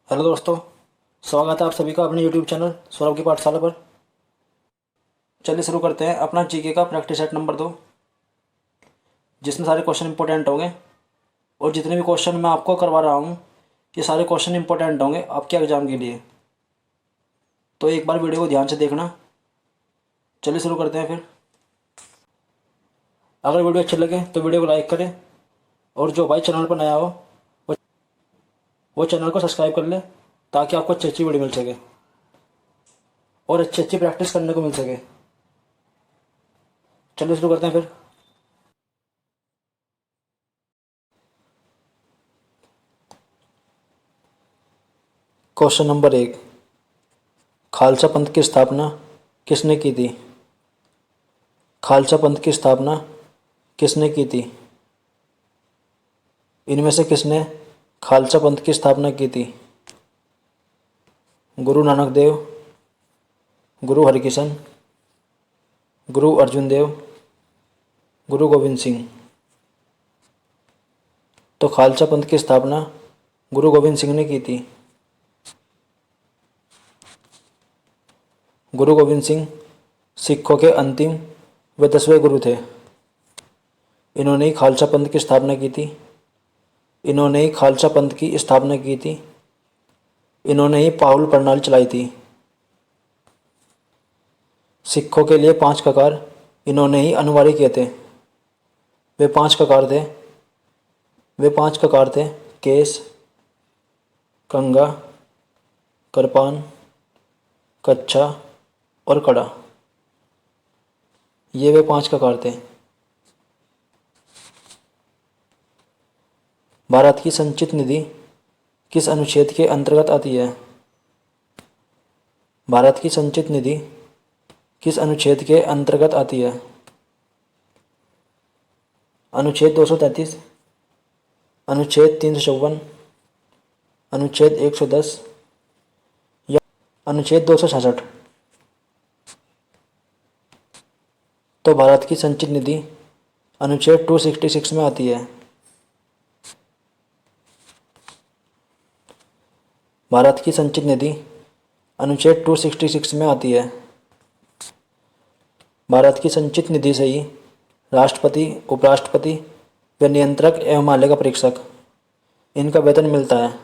Hello दोस्तों। स्वागत है आप सभी का अपने यूट्यूब चैनल सौरभ की पाठशाला पर। चलिए शुरू करते हैं अपना जीके का प्रैक्टिस सेट नंबर 2, जिसमें सारे क्वेश्चन इंपॉर्टेंट होंगे। और जितने भी क्वेश्चन मैं आपको करवा रहा हूँ ये सारे क्वेश्चन इंपॉर्टेंट होंगे आपके एग्जाम के लिए। तो एक बार वीडियो को ध्यान से देखना। चलिए शुरू करते हैं फिर। अगर वीडियो अच्छी लगे तो वीडियो को लाइक करें, और जो भाई चैनल पर नया हो वो वो चैनल को सब्सक्राइब कर ले, ताकि आपको अच्छी अच्छी वीडियो मिल सके और अच्छी अच्छी प्रैक्टिस करने को मिल सके। चलिए शुरू करते हैं फिर। क्वेश्चन नंबर 1, खालसा पंथ की स्थापना किसने की थी? खालसा पंथ की स्थापना किसने की थी? इनमें से किसने खालसा पंथ की स्थापना की थी? गुरु नानक देव, गुरु हरकिशन, गुरु अर्जुन देव, गुरु गोविंद सिंह। तो खालसा पंथ की स्थापना गुरु गोविंद सिंह ने की थी। गुरु गोविंद सिंह सिखों के अंतिम व 10वें गुरु थे। इन्होंने ही खालसा पंथ की स्थापना की थी। इन्होंने ही खालसा पंथ की स्थापना की थी। इन्होंने ही पाहुल प्रणाली चलाई थी। सिखों के लिए 5 ककार इन्होंने ही अनिवार्य किए थे। वे 5 ककार थे। वे 5 ककार थे: केस, कंगा, कृपान, कच्छा और कड़ा। ये वे 5 ककार थे। भारत की संचित निधि किस अनुच्छेद के अंतर्गत आती है? भारत की संचित निधि किस अनुच्छेद के अंतर्गत आती है? अनुच्छेद 233, अनुच्छेद 354, अनुच्छेद 110 या अनुच्छेद 266। तो भारत की संचित निधि अनुच्छेद 266 में आती है। भारत की संचित निधि अनुच्छेद 266 में आती है। भारत की संचित निधि से ही राष्ट्रपति, उपराष्ट्रपति व नियंत्रक एवं मालिका परीक्षक इनका वेतन मिलता है।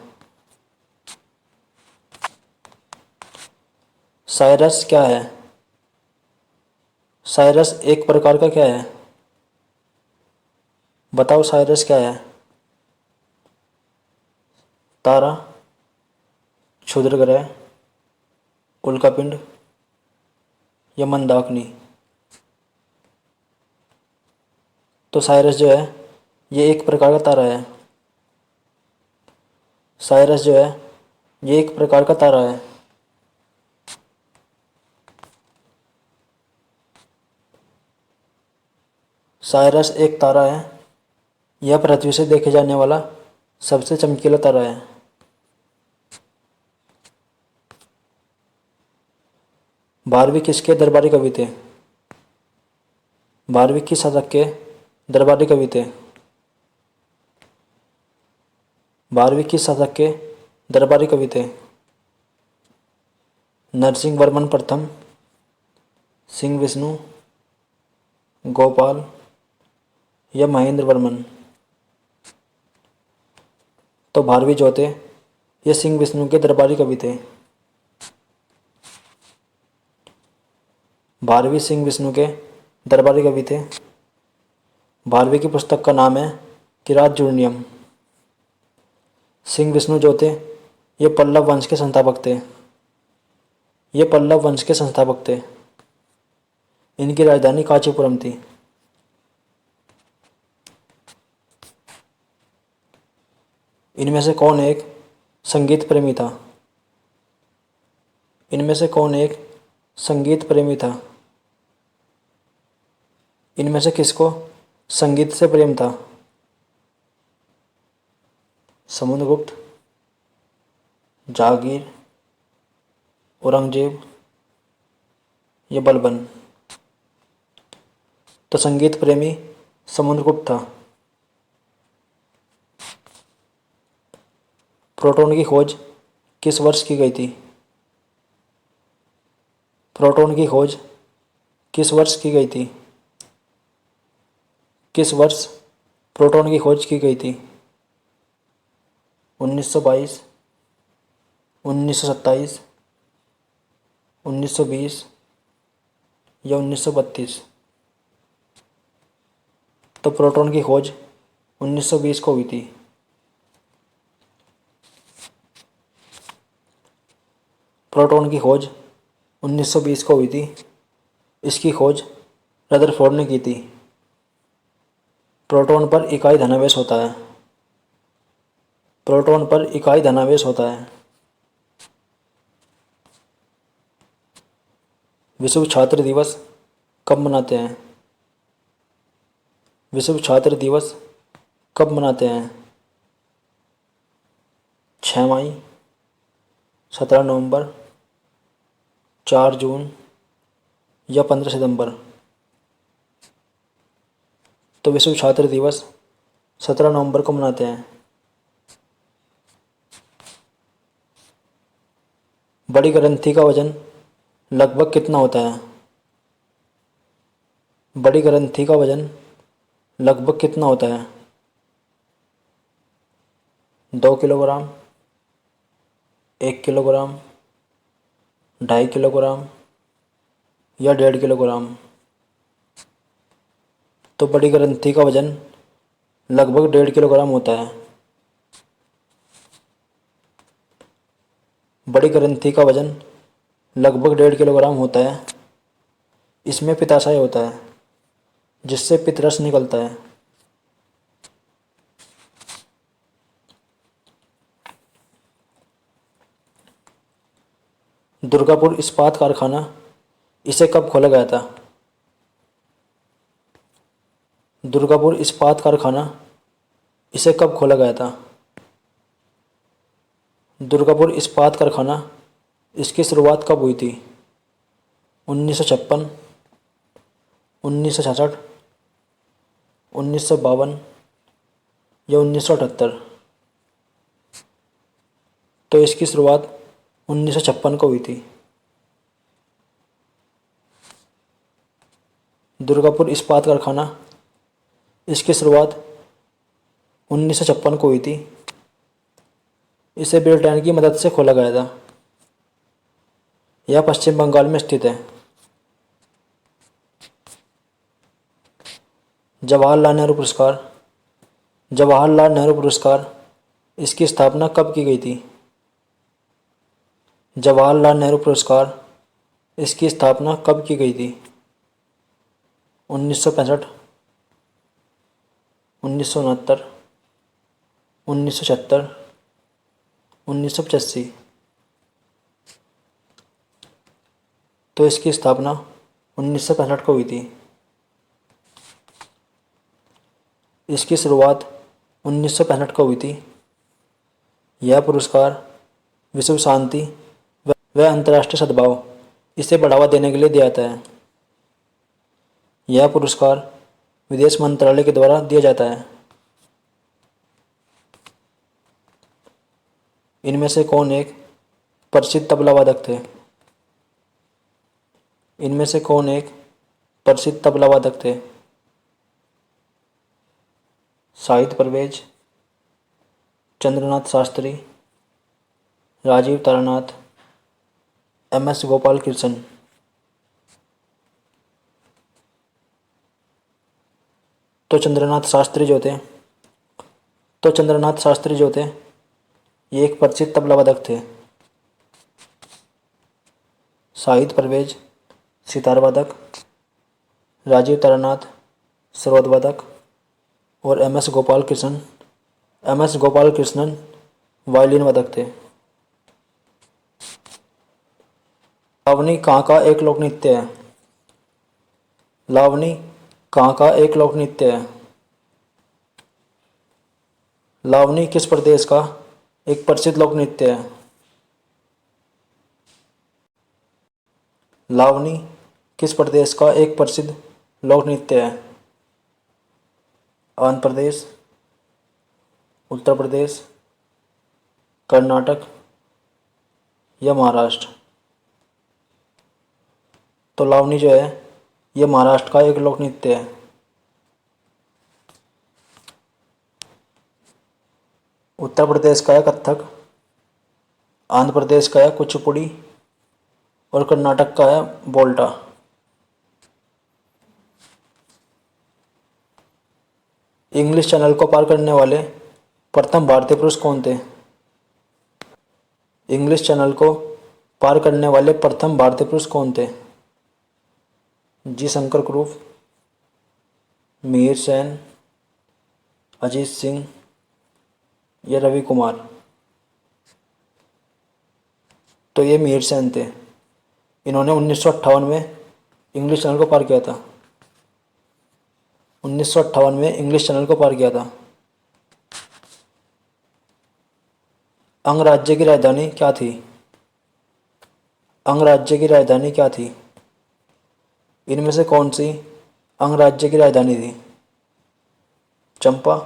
साइरस क्या है? साइरस एक प्रकार का क्या है? बताओ, साइरस क्या है? तारा, क्षुद्र ग्रह, उल्कापिंड या मंदाकिनी। तो साइरस जो है ये एक प्रकार का तारा है। साइरस जो है ये एक प्रकार का तारा है। साइरस एक तारा है। यह पृथ्वी से देखे जाने वाला सबसे चमकीला तारा है। भारवी किसके दरबारी कवि थे? भारवी किस शतक के दरबारी कवि थे? भारवी किस शतक के दरबारी कवि थे? नरसिंह वर्मन प्रथम, सिंह विष्णु, गोपाल या महेंद्र वर्मन। तो भारवी जो थे ये सिंह विष्णु के दरबारी कवि थे। भारवी सिंह विष्णु के दरबारी कवि थे। भारवी की पुस्तक का नाम है किरात जूर्नियम। सिंह विष्णु जो थे ये पल्लव वंश के संस्थापक थे। ये पल्लव वंश के संस्थापक थे। इनकी राजधानी कांचीपुरम थी। इनमें से कौन एक संगीत प्रेमी था? इनमें से कौन एक संगीत प्रेमी था? इनमें से किसको संगीत से प्रेम था? समुद्रगुप्त, जहांगीर, औरंगजेब या बलबन। तो संगीत प्रेमी समुद्रगुप्त था। प्रोटॉन की खोज किस वर्ष की गई थी? प्रोटॉन की खोज किस वर्ष की गई थी? किस वर्ष प्रोटॉन की खोज की गई थी? 1922, 1927, 1920 या 1932? तो प्रोटॉन की खोज 1920 को हुई थी। प्रोटॉन की खोज 1920 को हुई थी। इसकी खोज रदरफोर्ड ने की थी। प्रोटॉन पर इकाई धनावेश होता है। प्रोटॉन पर इकाई धनावेश होता है। विश्व छात्र दिवस कब मनाते हैं? विश्व छात्र दिवस कब मनाते हैं? 6 मई, 17 नवंबर, 4 जून या 15 सितंबर? तो विश्व छात्र दिवस 17 नवंबर को मनाते हैं। बड़ी ग्रंथि का वजन लगभग कितना होता है? बड़ी ग्रंथि का वजन लगभग कितना होता है? 2 किलोग्राम, 1 किलोग्राम, 2.5 किलोग्राम या 1.5 किलोग्राम? तो बड़ी ग्रंथि का वजन लगभग 1.5 किलोग्राम होता है। बड़ी ग्रंथि का वजन लगभग 1.5 किलोग्राम होता है। इसमें पित्ताशय होता है जिससे पित्तरस निकलता है। दुर्गापुर इस्पात कारखाना इसे कब खोला गया था? दुर्गापुर इस्पात कारखाना इसे कब खोला गया था? दुर्गापुर इस्पात कारखाना इसकी शुरुआत कब हुई थी? 1956, 1966, 1952 या 1978? तो इसकी शुरुआत 1956 को हुई थी। दुर्गापुर इस्पात कारखाना इसकी शुरुआत 1956 को हुई थी। इसे ब्रिटेन की मदद से खोला गया था। यह पश्चिम बंगाल में स्थित है। जवाहरलाल नेहरू पुरस्कार जवाहरलाल नेहरू पुरस्कार इसकी स्थापना कब की गई थी? जवाहरलाल नेहरू पुरस्कार इसकी स्थापना कब की गई थी? 1965, 1969, 1976, 1985? तो इसकी स्थापना 1965 को हुई थी। इसकी शुरुआत 1965 को हुई थी। यह पुरस्कार विश्व शांति व अंतर्राष्ट्रीय सद्भाव इसे बढ़ावा देने के लिए दिया जाता है। यह पुरस्कार विदेश मंत्रालय के द्वारा दिया जाता है। इनमें से कौन एक प्रसिद्ध तबला वादक थे? इनमें से कौन एक प्रसिद्ध तबला वादक थे? शाहिद परवेज, चंद्रनाथ शास्त्री, राजीव तारानाथ, एम.एस. गोपाल कृष्ण? तो चंद्रनाथ शास्त्री जो थे ये एक प्रसिद्ध तबला वादक थे। शाहिद परवेज सितार वादक, राजीव तारानाथ सरोद वादक और M S Gopal Krishnan violin वादक थे। लावनी कहाँ का एक लोक नृत्य है? लावनी कहाँ का एक लोक नृत्य है? लावनी किस प्रदेश का एक प्रसिद्ध लोक नृत्य है? लावनी किस प्रदेश का एक प्रसिद्ध लोक नृत्य है? आंध्र प्रदेश, उत्तर प्रदेश, कर्नाटक या महाराष्ट्र? तो लावनी जो है ये महाराष्ट्र का एक लोक नृत्य है। उत्तर प्रदेश का है कथक, आंध्र प्रदेश का है कुचिपुड़ी और कर्नाटक का है बोल्टा। इंग्लिश चैनल को पार करने वाले प्रथम भारतीय पुरुष कौन थे? इंग्लिश चैनल को पार करने वाले प्रथम भारतीय पुरुष कौन थे? जी शंकर क्रूफ, मिहिर सेन, अजीत सिंह या रवि कुमार? तो ये मिहिर सेन थे। इन्होंने 1958 में इंग्लिश चैनल को पार किया था। 1958 में इंग्लिश चैनल को पार किया था। अंगराज्य की राजधानी क्या थी? अंगराज्य की राजधानी क्या थी? इनमें से कौन सी अंगराज्य की राजधानी थी? चंपा,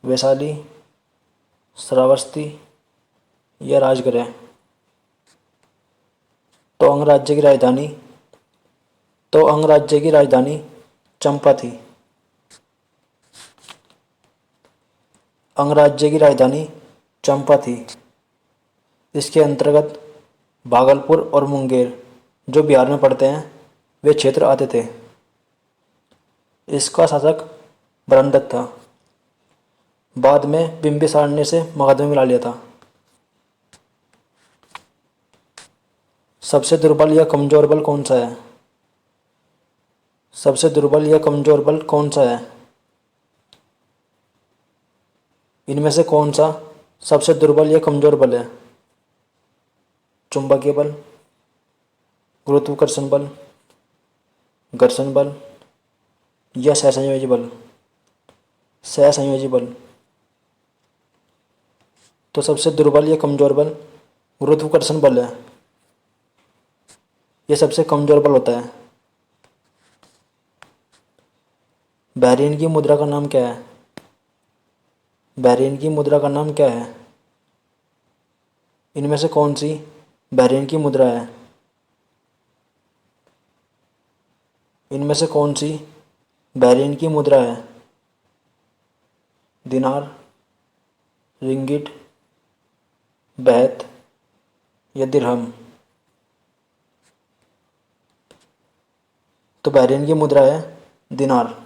वैशाली, श्रावस्ती या राजगृह? तो अंगराज्य की राजधानी चंपा थी। अंगराज्य की राजधानी चंपा थी। इसके अंतर्गत भागलपुर और मुंगेर जो बिहार में पड़ते हैं वे क्षेत्र आते थे। इसका शासक बरनदत्त था। बाद में बिंबिसार ने इसे मगध में मिला लिया था। सबसे दुर्बल या कमजोर बल कौन सा है? सबसे दुर्बल या कमजोर बल कौन सा है? इनमें से कौन सा सबसे दुर्बल या कमजोर बल है? चुंबकीय बल, गुरुत्वाकर्षण बल, घर्षण बल या सहसंयोजी बल? सहसंयोजी बल। तो सबसे दुर्बल या कमजोर बल गुरुत्वाकर्षण बल है। यह सबसे कमजोर बल होता है। बहरीन की मुद्रा का नाम क्या है? बहरीन की मुद्रा का नाम क्या है? इनमें से कौन सी बहरीन की मुद्रा है? इनमें से कौन सी बहरीन की मुद्रा है? दिनार, रिंगिट, बैत या दिरहम? तो बहरीन की मुद्रा है दिनार।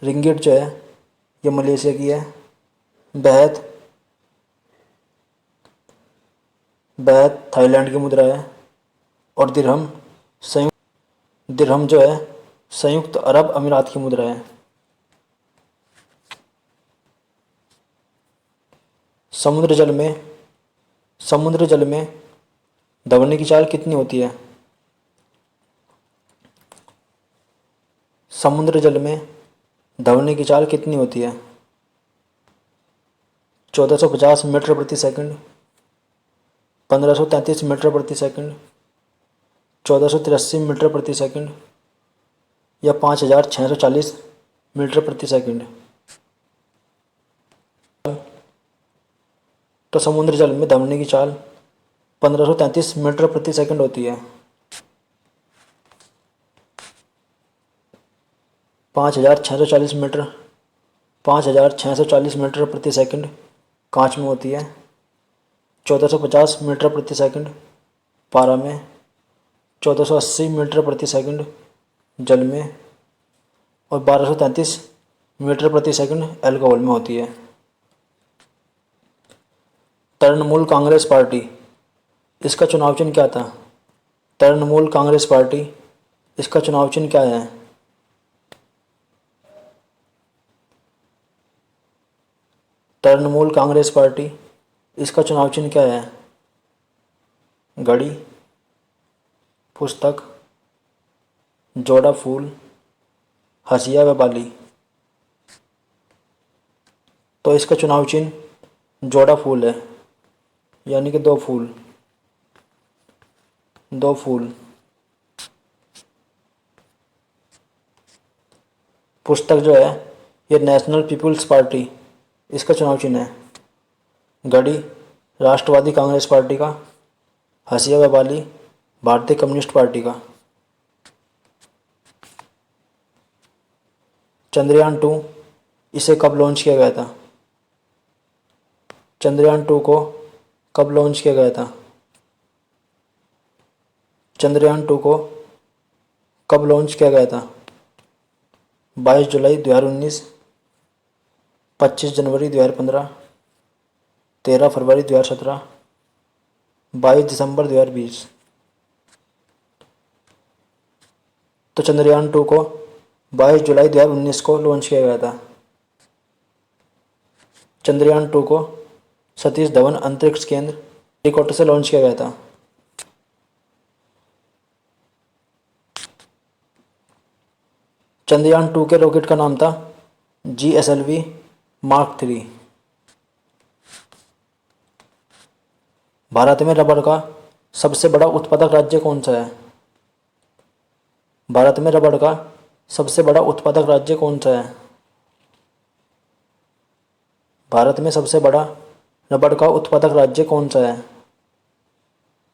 रिंगिट जो है ये मलेशिया की है। बैत थाईलैंड की मुद्रा है। और दिरहम जो है संयुक्त अरब अमीरात की मुद्रा है। समुद्र जल में दबने की चाल कितनी होती है? समुद्र जल में दबने की चाल कितनी होती है? 1450 मीटर प्रति सेकंड, 1533 मीटर प्रति सेकंड, 1483 मीटर प्रति सेकंड या 5640 मीटर प्रति सेकंड? तो समुद्र जल में दबने की चाल 1533 मीटर प्रति सेकंड होती है। 5640 मीटर 5640 मीटर प्रति सेकंड कांच में होती है। 1450 मीटर प्रति सेकंड पारा में, 1480 मीटर प्रति सेकंड जल में और 1233 मीटर प्रति सेकंड अल्कोहल में होती है। तृणमूल कांग्रेस पार्टी इसका चुनाव चिन्ह क्या था? तृणमूल कांग्रेस पार्टी इसका चुनाव चिन्ह क्या है? तृणमूल कांग्रेस पार्टी इसका चुनाव चिन्ह क्या है? घड़ी, पुस्तक, जोड़ा फूल, हंसिया व बाली? तो इसका चुनाव चिन्ह जोड़ा फूल है, यानी कि दो फूल। पुस्तक जो है ये नेशनल पीपुल्स पार्टी इसका चुनाव चिन्ह है। गढ़ी राष्ट्रवादी कांग्रेस पार्टी का, हसिया गबाली भारतीय कम्युनिस्ट पार्टी का। चंद्रयान-2 इसे कब लॉन्च किया गया था? चंद्रयान-2 को कब लॉन्च किया गया था? चंद्रयान-2 को कब लॉन्च किया गया था? 22 जुलाई 2019, 25 जनवरी 2015, 13 फरवरी 2017, 22 दिसंबर 2020। तो चंद्रयान-2 को 22 जुलाई 2019 को लॉन्च किया गया था। चंद्रयान-2 को सतीश धवन अंतरिक्ष केंद्र हेलीकॉप्टर से लॉन्च किया गया था। चंद्रयान-2 के रॉकेट का नाम था GSLV Mark 3। भारत में रबड़ का सबसे बड़ा उत्पादक राज्य कौन सा है? भारत में रबड़ का सबसे बड़ा उत्पादक राज्य कौन सा है? भारत में सबसे बड़ा रबड़ का उत्पादक राज्य कौन सा है?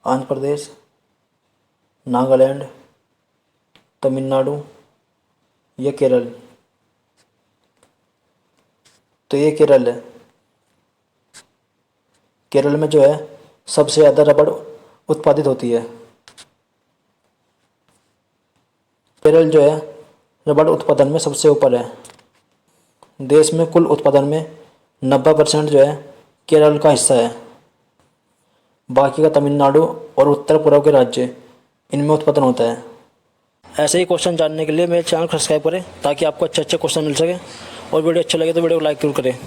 आंध्र प्रदेश, नागालैंड, तमिलनाडु या केरल? तो ये केरल है। केरल में जो है सबसे ज़्यादा रबड़ उत्पादित होती है। केरल जो है रबड़ उत्पादन में सबसे ऊपर है। देश में कुल उत्पादन में 90% जो है केरल का हिस्सा है। बाकी का तमिलनाडु और उत्तर पूर्व के राज्य इनमें उत्पादन होता है। ऐसे ही क्वेश्चन जानने के लिए मेरे चैनल को सब्सक्राइब करें ताकि आपको अच्छे अच्छे क्वेश्चन मिल सके, और वीडियो अच्छा लगे तो वीडियो को लाइक जरूर करें।